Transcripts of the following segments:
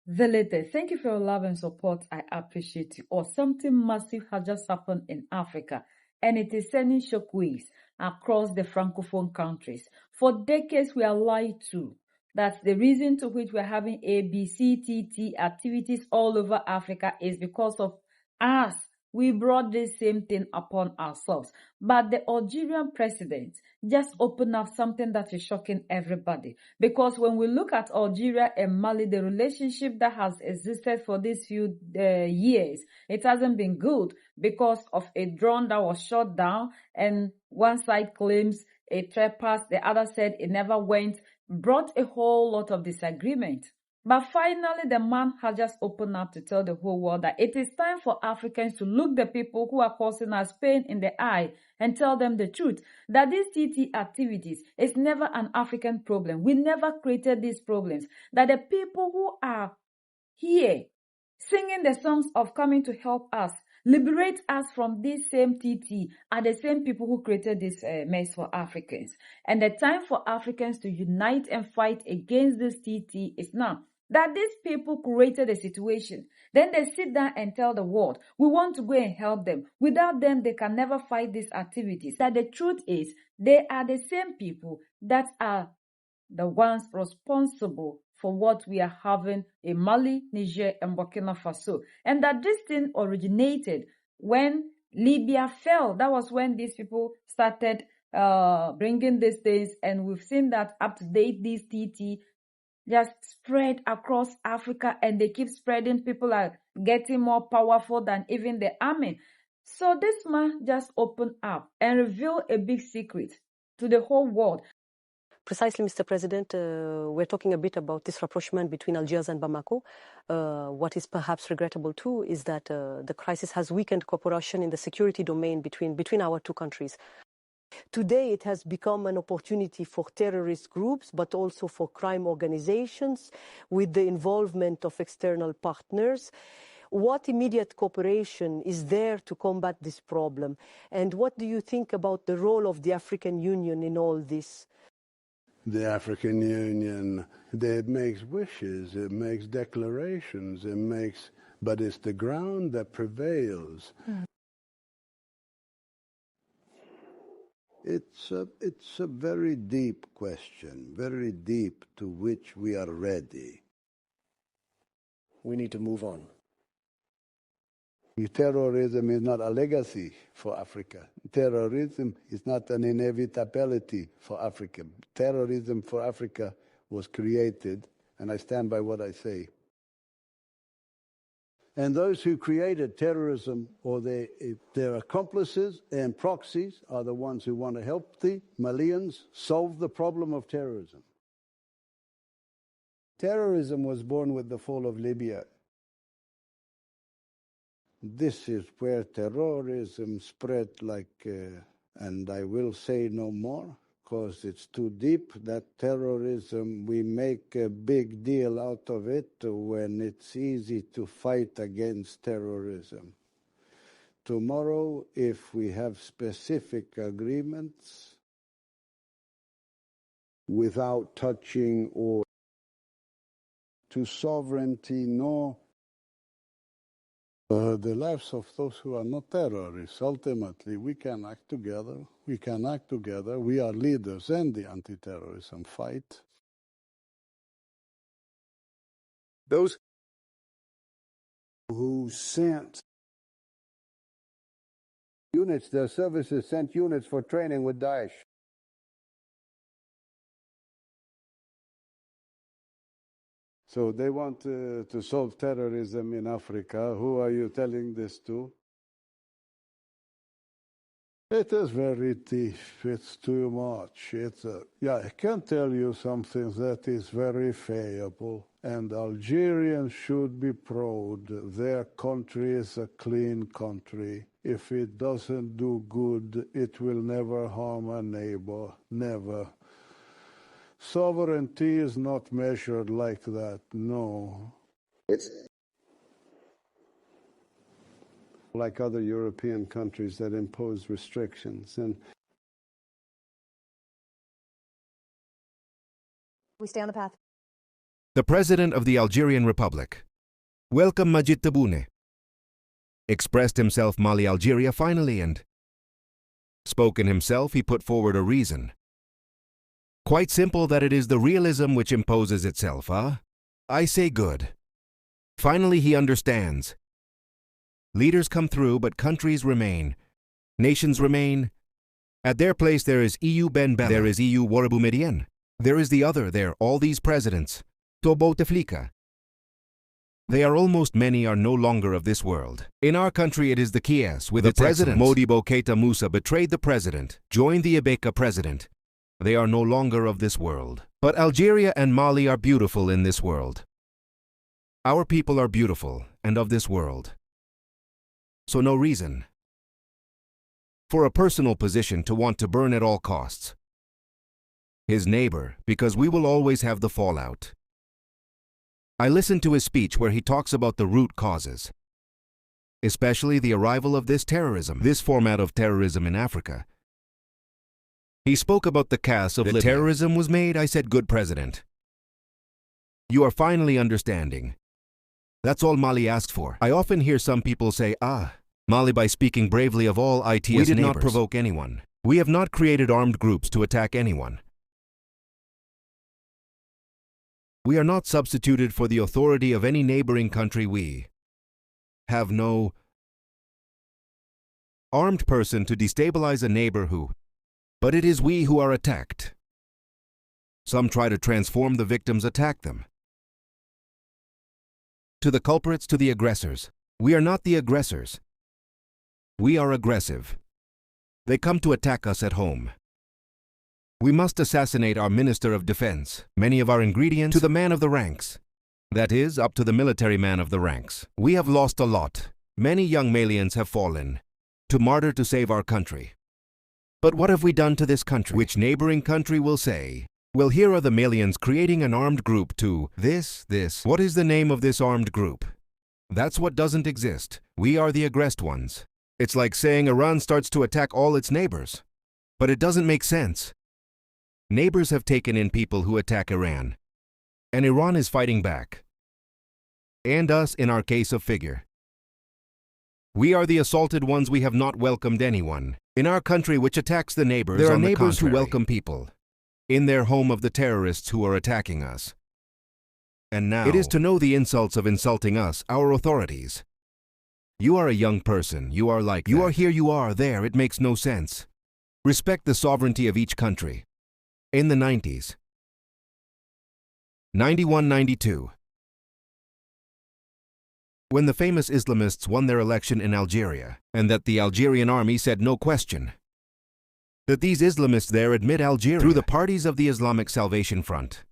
Velete, thank you for your love and support. I appreciate you. Or something massive has just happened in Africa, and it is sending shockwaves across the Francophone countries. For decades, we are lied to. That's the reason to which we're having ABCTT activities all over Africa is because of us. We brought this same thing upon ourselves. But the Algerian president just opened up something that is shocking everybody. Because when we look at Algeria and Mali, the relationship that has existed for these few years, it hasn't been good because of a drone that was shot down, and one side claims a trespass, the other said it never went, brought a whole lot of disagreement. But finally, the man has just opened up to tell the whole world that it is time for Africans to look the people who are causing us pain in the eye and tell them the truth, that these TT activities is never an African problem. We never created these problems. That the people who are here singing the songs of coming to help us, liberate us from this same TT, are the same people who created this mess for Africans. And the time for Africans to unite and fight against this TT is now. That these people created a situation. Then they sit down and tell the world, we want to go and help them. Without them, they can never fight these activities. That the truth is, they are the same people that are the ones responsible for what we are having in Mali, Niger, and Burkina Faso. And that this thing originated when Libya fell. That was when these people started bringing these things, and we've seen that up to date, these TT just spread across Africa, and they keep spreading. People are getting more powerful than even the army. So this man just opened up and revealed a big secret to the whole world. Precisely, Mr. President, we're talking a bit about this rapprochement between Algiers and Bamako. What is perhaps regrettable too is that the crisis has weakened cooperation in the security domain between our two countries. Today, it has become an opportunity for terrorist groups, but also for crime organizations with the involvement of external partners. What immediate cooperation is there to combat this problem? And what do you think about the role of the African Union in all this? The African Union, it makes wishes, it makes declarations, but it's the ground that prevails. It's a very deep question, very deep, to which we are ready. We need to move on. Terrorism is not a legacy for Africa. Terrorism is not an inevitability for Africa. Terrorism for Africa was created, and I stand by what I say. And those who created terrorism, or their accomplices and proxies, are the ones who want to help the Malians solve the problem of terrorism. Terrorism was born with the fall of Libya. This is where terrorism spread and I will say no more, because it's too deep, that terrorism, we make a big deal out of it when it's easy to fight against terrorism. Tomorrow, if we have specific agreements without touching or to sovereignty, nor the lives of those who are not terrorists. Ultimately, we can act together. We can act together. We are leaders in the anti-terrorism fight. Those who sent units, their services sent units for training with Daesh. So they want to solve terrorism in Africa. Who are you telling this to? It is very deep. It's too much. I can tell you something that is verifiable. And Algerians should be proud. Their country is a clean country. If it doesn't do good, it will never harm a neighbor. Never. Sovereignty is not measured like that, no. It's like other European countries that impose restrictions. And we stay on the path. the President of the Algerian Republic, welcome Majid Tebboune, expressed himself Mali Algeria finally and spoken himself. He put forward a reason. Quite simple that it is the realism which imposes itself, huh? I say good. Finally he understands. Leaders come through, but countries remain. Nations remain. At their place there is EU Ben Bella. There is EU Warabou Median. There is the other there, all these presidents. Tobo Teflika. They are almost many are no longer of this world. In our country it is the Kies with the president. Modibo Keita Musa betrayed the president, joined the Ibeka president. They are no longer of this world. But Algeria and Mali are beautiful in this world. Our people are beautiful and of this world. So no reason for a personal position to want to burn at all costs his neighbor, because we will always have the fallout. I listened to his speech where he talks about the root causes, especially the arrival of this terrorism, this format of terrorism in Africa. He spoke about the cause of Libya. Terrorism was made. I said, good president. You are finally understanding. That's all Mali asked for. I often hear some people say, Mali by speaking bravely of all IT's neighbors. We did not provoke anyone. We have not created armed groups to attack anyone. We are not substituted for the authority of any neighboring country. We have no armed person to destabilize a neighbor but it is we who are attacked. Some try to transform the victims, attack them. To the culprits, to the aggressors. We are not the aggressors. We are aggressive. They come to attack us at home. We must assassinate our Minister of Defense, many of our ingredients, to the man of the ranks. That is, up to the military man of the ranks. We have lost a lot. Many young Malians have fallen to martyr to save our country. But what have we done to this country? Which neighboring country will say, well, here are the Malians creating an armed group to this. What is the name of this armed group? That's what doesn't exist. We are the aggressed ones. It's like saying Iran starts to attack all its neighbors. But it doesn't make sense. Neighbors have taken in people who attack Iran. And Iran is fighting back. And us in our case of figure. We are the assaulted ones. We have not welcomed anyone. In our country which attacks the neighbors, there are neighbors who welcome people in their home of the terrorists who are attacking us. And now it is to know the insults of insulting us, our authorities. You are a young person. You are like you are here, you are there. It makes no sense. Respect the sovereignty of each country. In the 90s, 91, 92, when the famous Islamists won their election in Algeria, and that the Algerian army said no question that these Islamists there admit Algeria through the parties of the Islamic Salvation Front.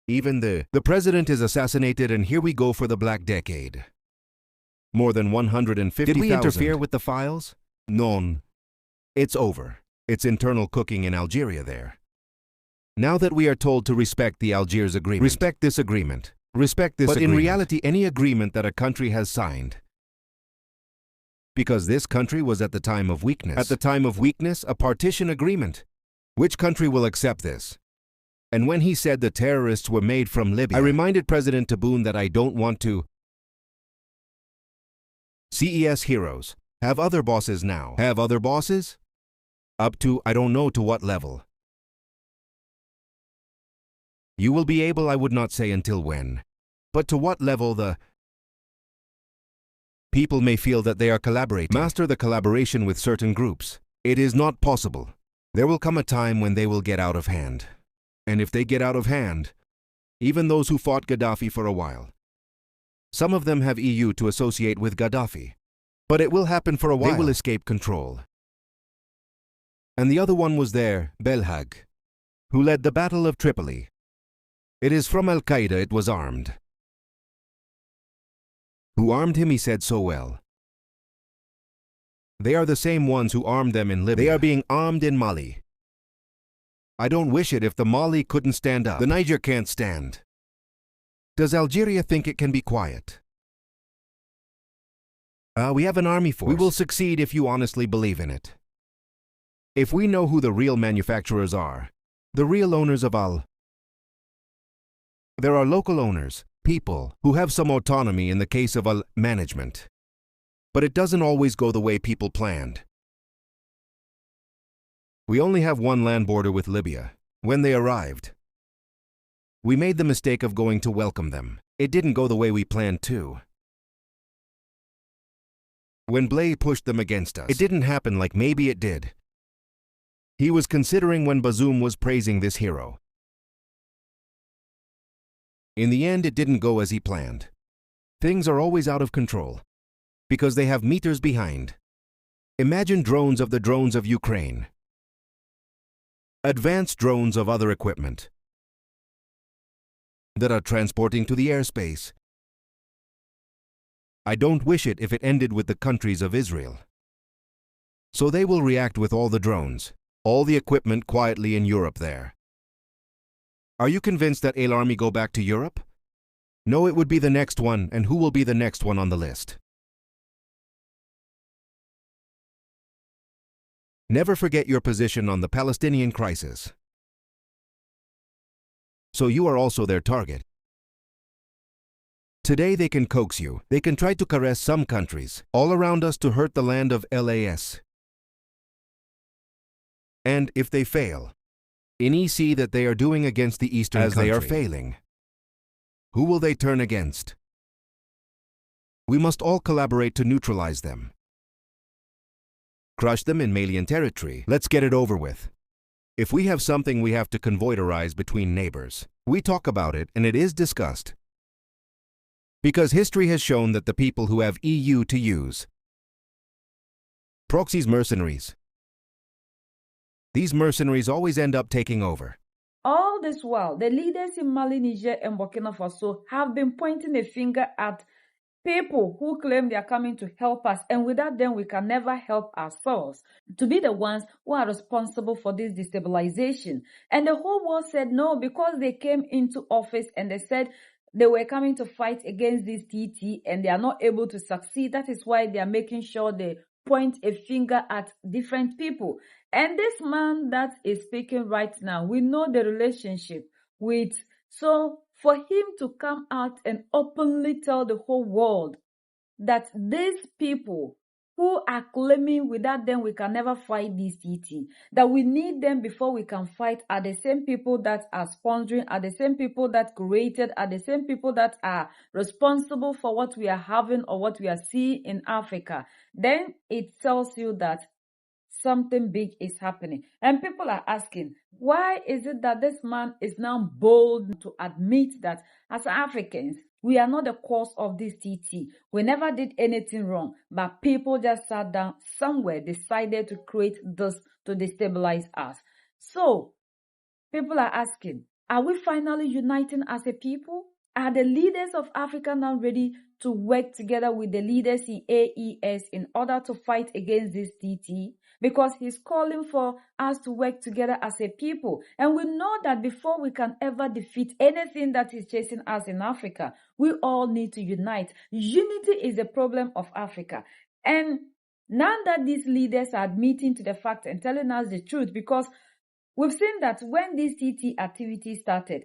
Even the president is assassinated, and here we go for the Black Decade. More than 150,000. Did we interfere with the files? None. It's over. It's internal cooking in Algeria there. Now that we are told to respect the Algiers Agreement, respect this agreement, respect this agreement. But in reality, any agreement that a country has signed, because this country was at the time of weakness, a partition agreement. Which country will accept this? And when he said the terrorists were made from Libya, I reminded President Tebboune that I don't want to CES heroes have other bosses now. Have other bosses? Up to, I don't know to what level. You will be able, I would not say until when, but to what level the people may feel that they are collaborating. Master the collaboration with certain groups. It is not possible. There will come a time when they will get out of hand. And if they get out of hand, even those who fought Gaddafi for a while, some of them have EU to associate with Gaddafi. But it will happen for a while. They will escape control. And the other one was there, Belhag, who led the Battle of Tripoli. It is from Al-Qaeda. It was armed. Who armed him, he said so well. They are the same ones who armed them in Libya. They are being armed in Mali. I don't wish it if the Mali couldn't stand up. The Niger can't stand. Does Algeria think it can be quiet? We have an army force. We will succeed if you honestly believe in it. If we know who the real manufacturers are, The real owners of There are local owners, people, who have some autonomy in the case of management. But it doesn't always go the way people planned. We only have one land border with Libya. When they arrived, we made the mistake of going to welcome them. It didn't go the way we planned to. When Blay pushed them against us, it didn't happen like maybe it did. He was considering when Bazoum was praising this hero. In the end, it didn't go as he planned. Things are always out of control, because they have meters behind. Imagine drones of Ukraine. Advanced drones of other equipment that are transporting to the airspace. I don't wish it if it ended with the countries of Israel. So they will react with all the drones, all the equipment quietly in Europe there. Are you convinced that El Army go back to Europe? No, it would be the next one, and who will be the next one on the list? Never forget your position on the Palestinian crisis. So you are also their target. Today they can coax you, they can try to caress some countries, all around us to hurt the land of LAS. And if they fail, see that they are doing against the Eastern country. They are failing. Who will they turn against? We must all collaborate to neutralize them. Crush them in Malian territory. Let's get it over with. If we have something we have to convoiterize between neighbors, we talk about it and it is discussed. Because history has shown that the people who have EU to use proxies mercenaries. These mercenaries always end up taking over. All this while, the leaders in Mali, Niger, and Burkina Faso have been pointing a finger at people who claim they are coming to help us, and without them, we can never help ourselves, to be the ones who are responsible for this destabilization. And the whole world said no, because they came into office and they said they were coming to fight against this TT and they are not able to succeed. That is why they are making sure they point a finger at different people. And this man that is speaking right now, we know the relationship with, so for him to come out and openly tell the whole world that these people who are claiming without them we can never fight this TT, that we need them before we can fight, are the same people that are sponsoring, are the same people that created, are the same people that are responsible for what we are having or what we are seeing in Africa, then it tells you that something big is happening. And people are asking, why is it that this man is now bold to admit that as Africans, we are not the cause of this TT. We never did anything wrong, but people just sat down somewhere, decided to create this to destabilize us. So, people are asking, are we finally uniting as a people? Are the leaders of Africa now ready to work together with the leaders in AES in order to fight against this TT? Because he's calling for us to work together as a people. And we know that before we can ever defeat anything that is chasing us in Africa, we all need to unite. Unity is the problem of Africa. And now that these leaders are admitting to the fact and telling us the truth, because we've seen that when this TT activity started,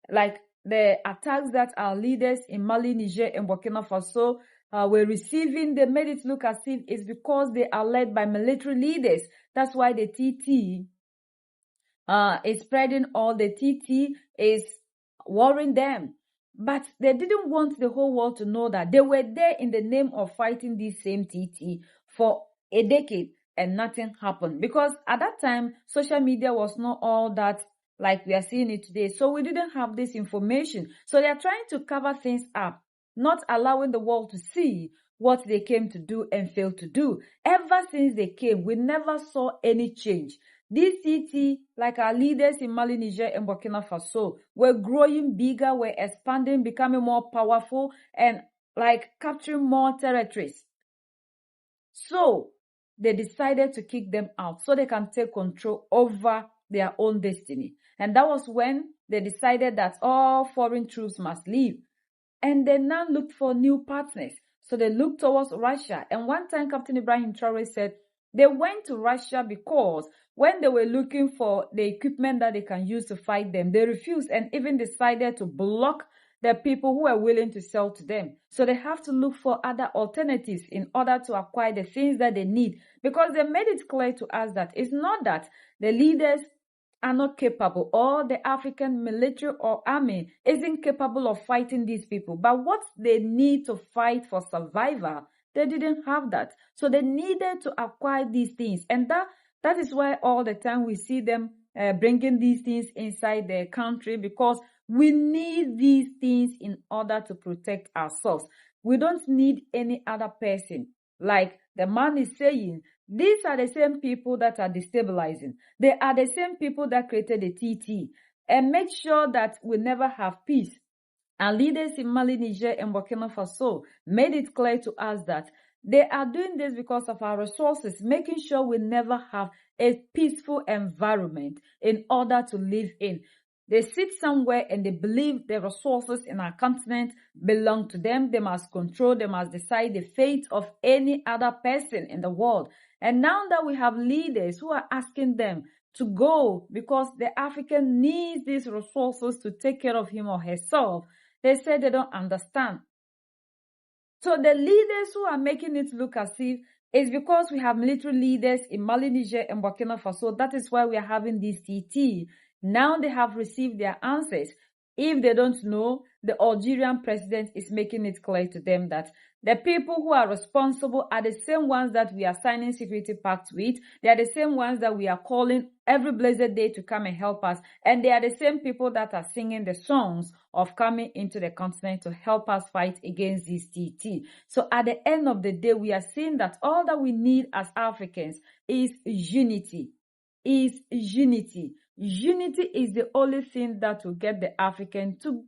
like the attacks that our leaders in Mali, Niger, and Burkina Faso were receiving, they made it look as if it's because they are led by military leaders. That's why the TT is spreading all. The TT is worrying them. But they didn't want the whole world to know that they were there in the name of fighting this same TT for a decade and nothing happened. Because at that time, social media was not all that like we are seeing it today. So we didn't have this information. So they are trying to cover things up, not allowing the world to see what they came to do and failed to do. Ever since they came, we never saw any change. This TT, like our leaders in Mali, Niger, and Burkina Faso, were growing bigger, were expanding, becoming more powerful, and like capturing more territories. So they decided to kick them out so they can take control over their own destiny. And that was when they decided that all foreign troops must leave. And they now looked for new partners. So they looked towards Russia. And one time, Captain Ibrahim Traore said, They went to Russia because when they were looking for the equipment that they can use to fight them, they refused and even decided to block the people who are willing to sell to them. So they have to look for other alternatives in order to acquire the things that they need, because they made it clear to us that it's not that the leaders are not capable, or the African military or army isn't capable of fighting these people, but what they need to fight for survival, they didn't have that. So they needed to acquire these things, and that is why all the time we see them bringing these things inside their country, because we need these things in order to protect ourselves. We don't need any other person. Like the man is saying, these are the same people that are destabilizing. They are the same people that created the TT and make sure that we never have peace. And leaders in Mali, Niger, and Burkina Faso made it clear to us that they are doing this because of our resources, making sure we never have a peaceful environment in order to live in. They sit somewhere and they believe the resources in our continent belong to them. They must control, they must decide the fate of any other person in the world. And now that we have leaders who are asking them to go because the African needs these resources to take care of him or herself, they say they don't understand. So the leaders who are making it look as if it's because we have military leaders in Mali, Niger, and Burkina Faso. That is why we are having this TT. Now they have received their answers. If they don't know, the Algerian president is making it clear to them that the people who are responsible are the same ones that we are signing security pacts with. They are the same ones that we are calling every blessed day to come and help us. And they are the same people that are singing the songs of coming into the continent to help us fight against this TT. So at the end of the day, we are seeing that all that we need as Africans is unity. Unity is the only thing that will get the African to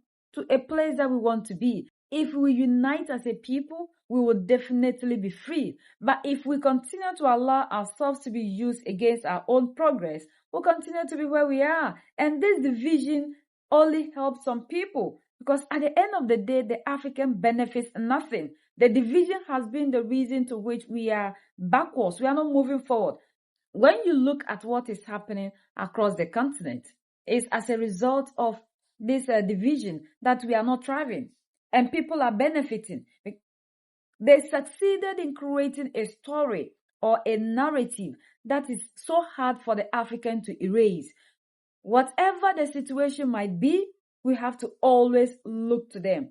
a place that we want to be. If we unite as a people, we will definitely be free. But if we continue to allow ourselves to be used against our own progress, we'll continue to be where we are. And this division only helps some people, because at the end of the day, the African benefits nothing. The division has been the reason to which we are backwards. We are not moving forward. When you look at what is happening across the continent, it's as a result of this division that we are not thriving and people are benefiting. They succeeded in creating a story or a narrative that is so hard for the African to erase. Whatever the situation might be, we have to always look to them.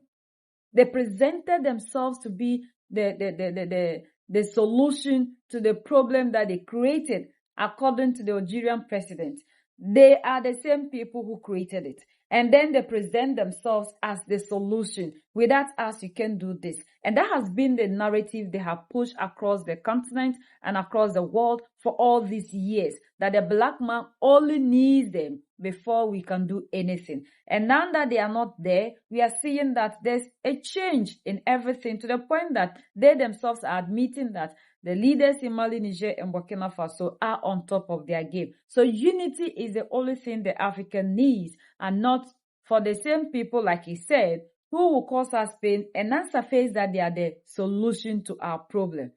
They presented themselves to be the solution to the problem that they created, according to the Algerian president. They are the same people who created it. And then they present themselves as the solution. Without us, you can't do this. And that has been the narrative they have pushed across the continent and across the world for all these years, that the black man only needs them before we can do anything. And now that they are not there, we are seeing that there's a change in everything, to the point that they themselves are admitting that the leaders in Mali, Niger, and Burkina Faso are on top of their game. So unity is the only thing the African needs, and not for the same people, like he said, who will cause us pain and not surface that they are the solution to our problem.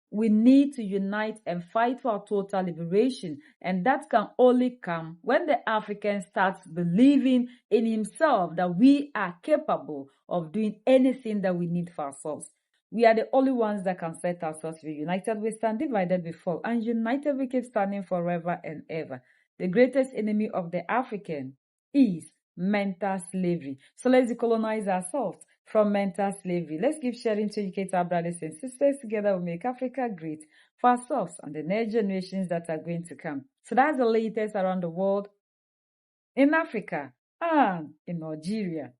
We need to unite and fight for our total liberation, and that can only come when the African starts believing in himself that we are capable of doing anything that we need for ourselves. We are the only ones that can set ourselves free. United we stand, divided we fall, and united we keep standing forever and ever. The greatest enemy of the African is mental slavery. So let's decolonize ourselves from mental slavery. Let's keep sharing to educate our brothers and sisters. Together we make Africa great for ourselves and the next generations that are going to come. So that's the latest around the world, in Africa and in Algeria.